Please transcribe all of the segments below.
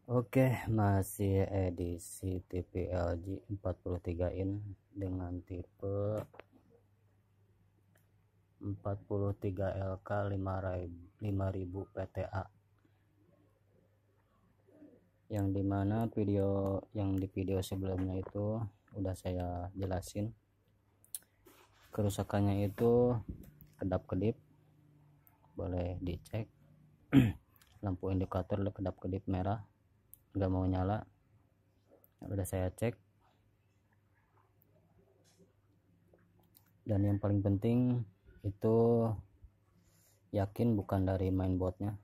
Oke, masih edisi TV LG 43 in dengan tipe 43 LK 5000 PTA, yang dimana di video sebelumnya itu udah saya jelasin kerusakannya. Itu kedap-kedip, boleh dicek. Lampu indikator kedap-kedip merah, nggak mau nyala. Udah saya cek, dan yang paling penting itu yakin bukan dari mainboardnya,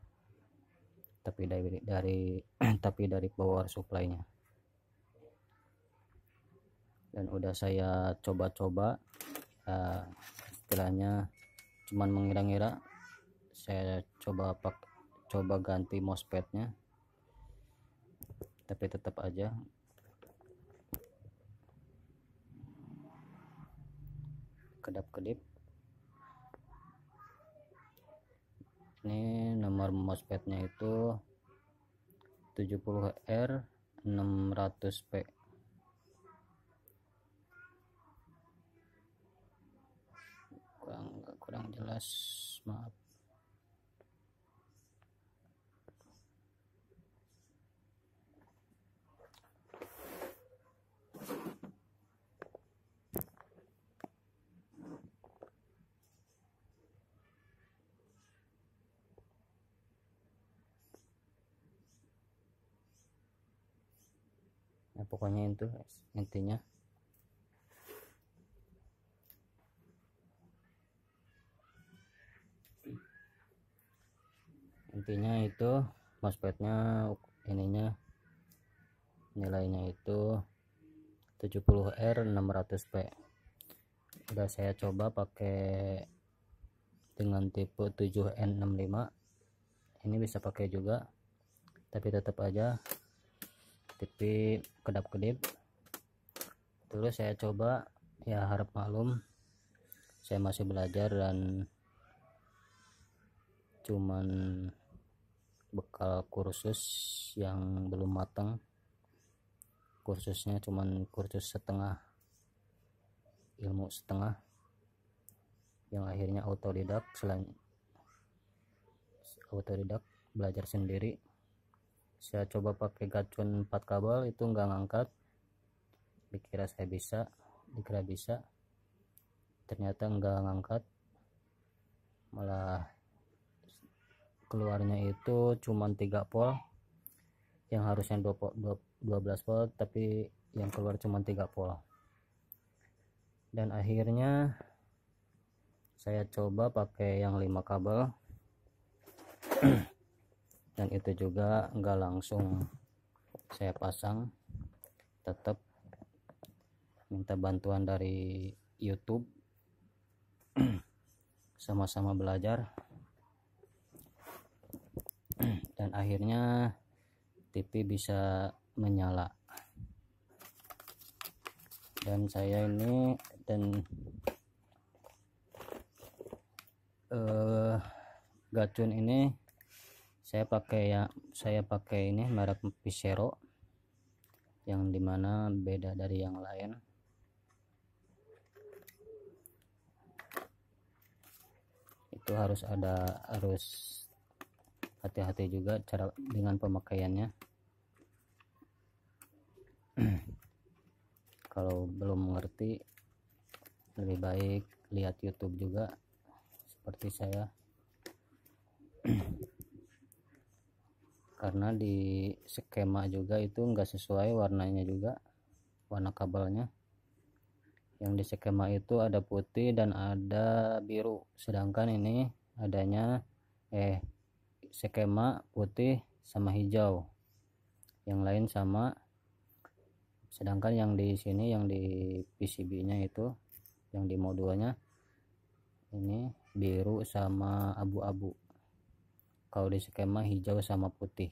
tapi dari power supply-nya. Dan udah saya coba-coba, istilahnya cuman mengira-ngira. Saya coba ganti MOSFET-nya, tapi tetap aja kedap-kedip. Ini nomor MOSFET-nya itu 70R600P. kurang jelas, maaf. Nah, pokoknya itu intinya itu MOSFET-nya nilainya itu 70R600P. Udah saya coba pakai dengan tipe 7N65, ini bisa pakai juga, tapi tetap aja TV kedap-kedip. Terus saya coba, ya harap maklum, saya masih belajar dan cuman bekal kursus yang belum matang. Kursusnya cuman kursus setengah, ilmu setengah, yang akhirnya autodidak. Belajar sendiri. Saya coba pakai gacun 4 kabel, itu nggak ngangkat. Dikira bisa, ternyata nggak ngangkat, malah keluarnya itu cuman 3 volt, yang harusnya 12 volt, tapi yang keluar cuma 3 volt. Dan akhirnya saya coba pakai yang 5 kabel dan itu juga nggak langsung saya pasang, tetap minta bantuan dari YouTube. Sama-sama belajar, dan akhirnya TV bisa menyala. Dan saya ini gacun ini saya pakai ini merek Pisero, yang dimana beda dari yang lain. Itu harus hati-hati juga cara dengan pemakaiannya. Kalau belum mengerti, lebih baik lihat YouTube juga, seperti saya. Karena di skema juga itu enggak sesuai warnanya juga, warna kabelnya. Yang di skema itu ada putih dan ada biru, sedangkan ini adanya skema putih sama hijau, yang lain sama. Sedangkan yang di sini, yang di PCB-nya itu, yang di modulnya ini biru sama abu-abu. Kalau di skema hijau sama putih.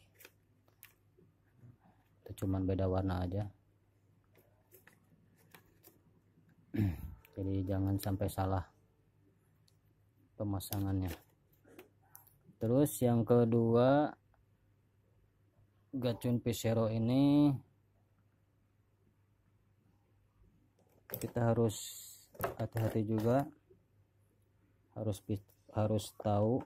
Itu cuman beda warna aja. Jadi jangan sampai salah pemasangannya. Terus yang kedua, Gacun P0 ini kita harus hati-hati juga, harus tahu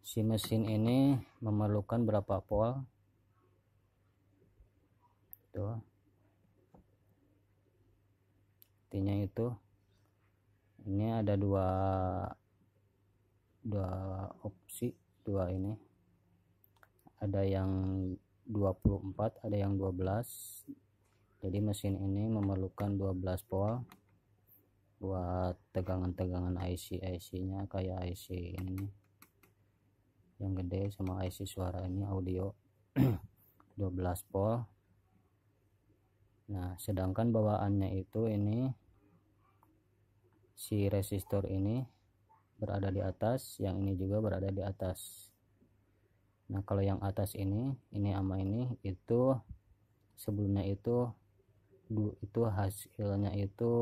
si mesin ini memerlukan berapa volt. Tuh, intinya itu. Ini ada dua opsi, dua ini, ada yang 24, ada yang 12. Jadi mesin ini memerlukan 12 volt buat tegangan IC nya, kayak IC ini yang gede sama IC suara ini audio 12 volt. Nah, sedangkan bawaannya itu ini si resistor ini berada di atas, yang ini juga berada di atas. Nah, kalau yang atas ini sama ini itu sebelumnya itu hasilnya itu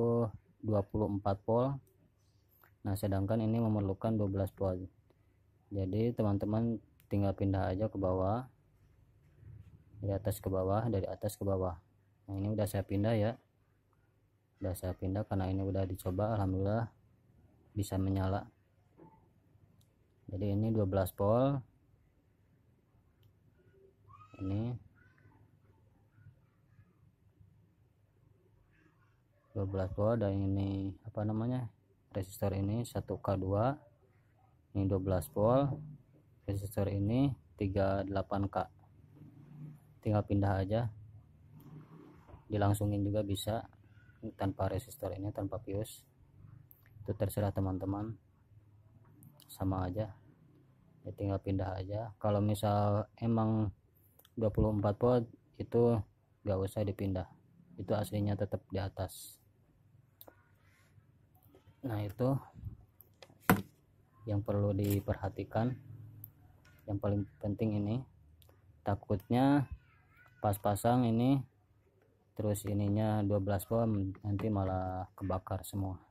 24 volt. Nah, sedangkan ini memerlukan 12 volt. Jadi teman-teman tinggal pindah aja ke bawah, dari atas ke bawah, dari atas ke bawah. Nah, ini udah saya pindah ya, udah saya pindah karena ini udah dicoba, alhamdulillah bisa menyala. Jadi ini 12 volt, ini 12 volt, dan ini apa namanya, resistor ini 1K2, ini 12 volt, resistor ini 38K. Tinggal pindah aja, dilangsungin juga bisa tanpa resistor ini, tanpa fuse, itu terserah teman-teman, sama aja ya, tinggal pindah aja. Kalau misal emang 24 volt itu gak usah dipindah, itu aslinya tetap di atas. Nah, itu yang perlu diperhatikan. Yang paling penting ini, takutnya pas pasang ini terus ininya 12 volt, nanti malah kebakar semua.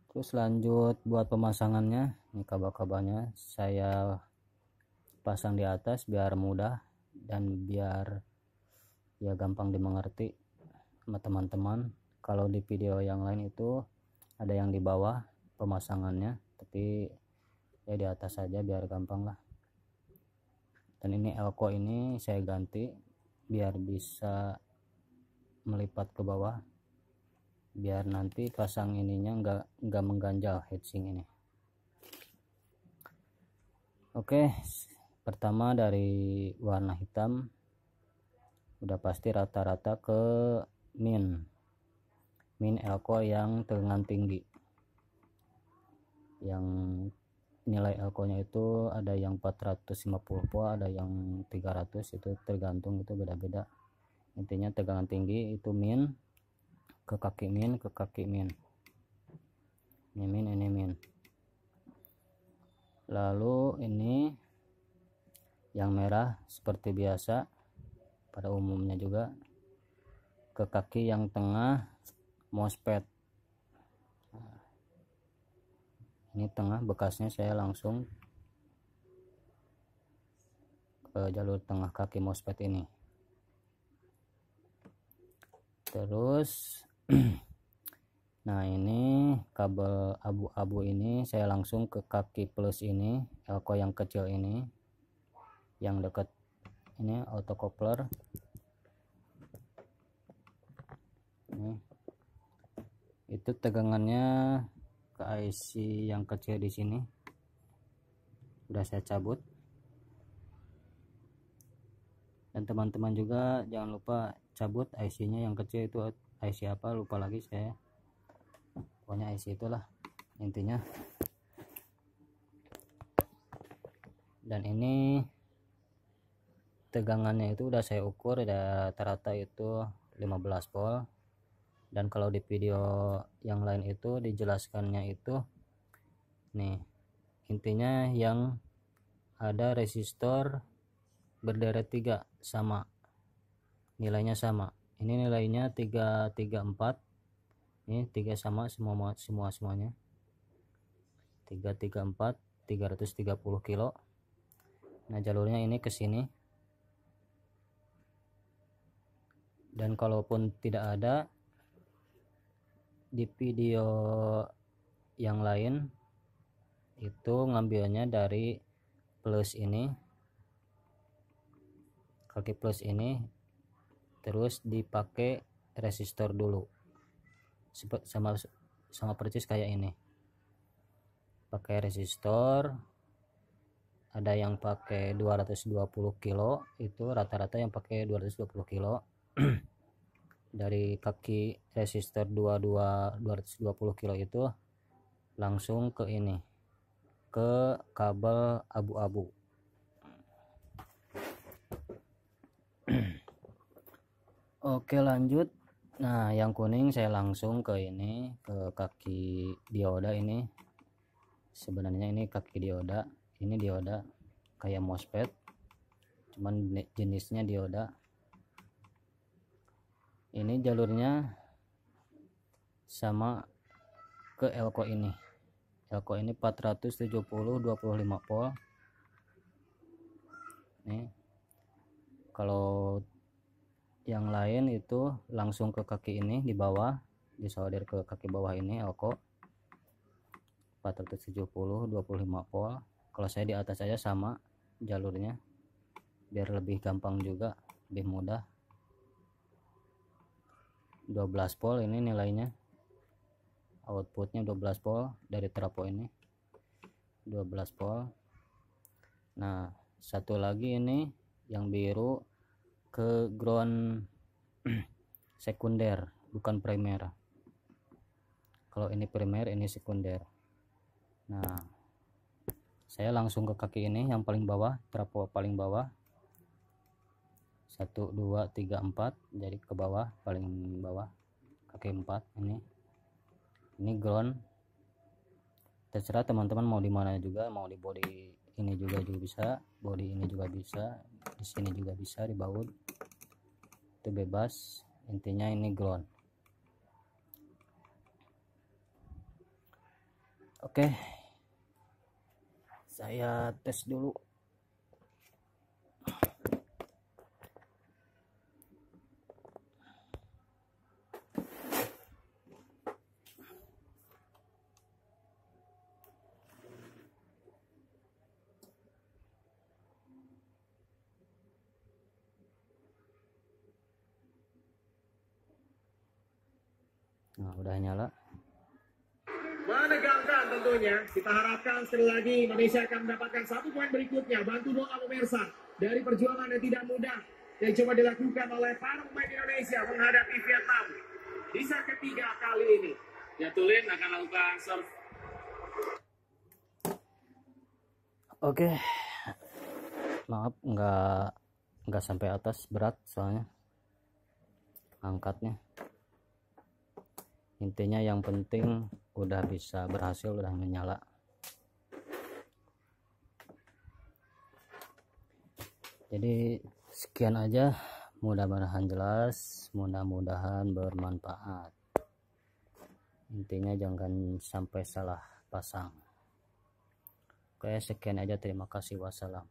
Terus lanjut buat pemasangannya, ini kabel-kabelnya saya pasang di atas biar mudah dan biar ya gampang dimengerti sama teman-teman. Kalau di video yang lain itu ada yang di bawah pemasangannya, tapi ya di atas saja biar gampang lah. Dan ini elko ini saya ganti biar bisa melipat ke bawah, biar nanti pasang ininya enggak mengganjal heatsink ini. Oke, pertama dari warna hitam udah pasti rata-rata ke min elko yang tegangan tinggi, yang nilai elko nya itu ada yang 450 volt, ada yang 300, itu tergantung, itu beda-beda. Intinya tegangan tinggi itu min, ke kaki min, ini min, ini min. Lalu ini yang merah seperti biasa pada umumnya juga, ke kaki yang tengah MOSFET. Ini tengah, bekasnya saya langsung ke jalur tengah kaki MOSFET ini. Terus nah, ini kabel abu-abu ini saya langsung ke kaki plus ini, elko yang kecil ini, yang dekat ini autocoupler ini. Itu tegangannya ke IC yang kecil di sini udah saya cabut. Dan teman-teman juga jangan lupa cabut IC nya yang kecil, itu IC apa lupa lagi saya, pokoknya IC itulah intinya. Dan ini tegangannya itu udah saya ukur, udah rata-rata itu 15 volt. Dan kalau di video yang lain itu dijelaskannya itu nih, intinya yang ada resistor berderet 3 sama nilainya sama. Ini nilainya 334, Ini 3 sama semuanya 334 330 kilo. Nah jalurnya ini ke sini, dan kalaupun tidak ada di video yang lain itu ngambilnya dari plus ini, kaki plus ini, terus dipakai resistor dulu, sama persis kayak ini, pakai resistor. Ada yang pakai 220 kilo, itu rata-rata yang pakai 220 kilo. Dari kaki resistor 220 kilo itu langsung ke ini, ke kabel abu-abu. Oke lanjut. Nah yang kuning saya langsung ke ini, ke kaki dioda. Ini sebenarnya ini kaki dioda, ini dioda kayak MOSFET, cuman jenisnya dioda. Ini jalurnya sama ke elko ini. Elko ini 470 25 volt. Nih kalau yang lain itu langsung ke kaki ini di bawah, disolder ke kaki bawah ini elko 470 25 volt. Kalau saya di atas saja sama jalurnya biar lebih gampang juga, lebih mudah. 12 volt ini nilainya, outputnya 12 volt dari trafo ini 12 volt. Nah satu lagi ini yang biru ke ground sekunder, bukan primer. Kalau ini primer, ini sekunder. Nah saya langsung ke kaki ini yang paling bawah, trafo paling bawah 1 2 3 4, jadi ke bawah, paling bawah kaki 4 ini ground. Terserah teman-teman mau di mana juga, mau di body ini juga bisa, body ini juga bisa, di sini juga bisa, di baut itu bebas, intinya ini ground. Oke, saya tes dulu. Nah udah nyala, menegangkan tentunya. Kita harapkan sekali lagi Indonesia akan mendapatkan 1 poin berikutnya. Bantu doa pemirsa dari perjuangan yang tidak mudah yang coba dilakukan oleh para pemain Indonesia menghadapi Vietnam di set ketiga kali ini. Jatulin akan lakukan serve. oke. Maaf nggak sampai atas, berat soalnya angkatnya. Intinya yang penting udah bisa berhasil, udah menyala. Jadi sekian aja, mudah-mudahan jelas, mudah-mudahan bermanfaat. Intinya jangan sampai salah pasang. Oke sekian aja, terima kasih, wassalam.